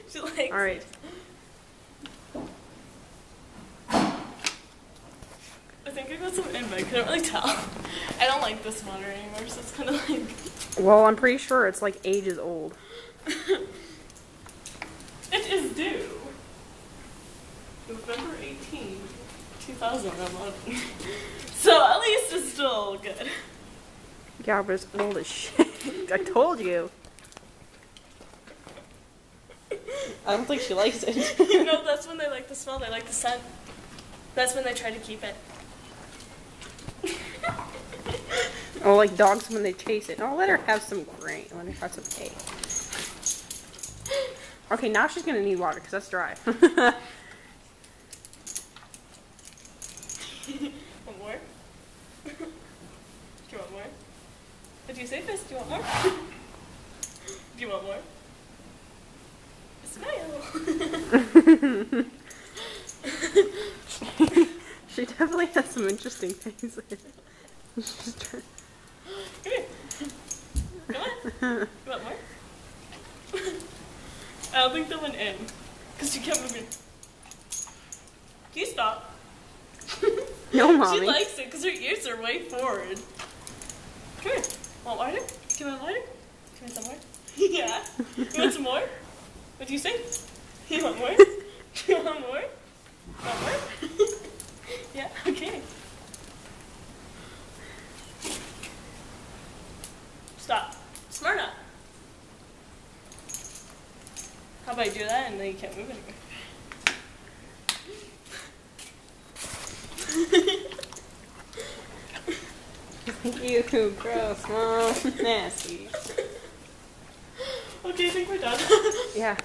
She likes Alright. it. I think I got some in, but I couldn't really tell. I don't like this water anymore, so it's kind of like... Well, I'm pretty sure it's like ages old. It is due November 18, 2011. So at least it's still good. Yeah, but it's old as shit. I told you. I don't think she likes it. You know, that's when they like the smell, they like the scent. That's when they try to keep it. Oh, like dogs when they chase it. No, let her have some grain. Let her have some hay. Okay, now she's gonna need water because that's dry. Want more? Do you want more? What do you say, Fizz? Do you want more? Do you want more? Smile! She definitely has some interesting things. She's just trying. Come here. Come on. You want more? I don't think that went in. Because you kept moving. Can you stop? No, Mommy. She likes it because her ears are way forward. Come here. Want water? Do you want water? Do you want some more? Yeah. You want some more? What do you say? You want more? Do you want more? Want more? Yeah, okay. Stop. Smart up. How about I do that and then you can't move anymore? You gross, Mom. Nasty. Okay, I think we're done. Yeah.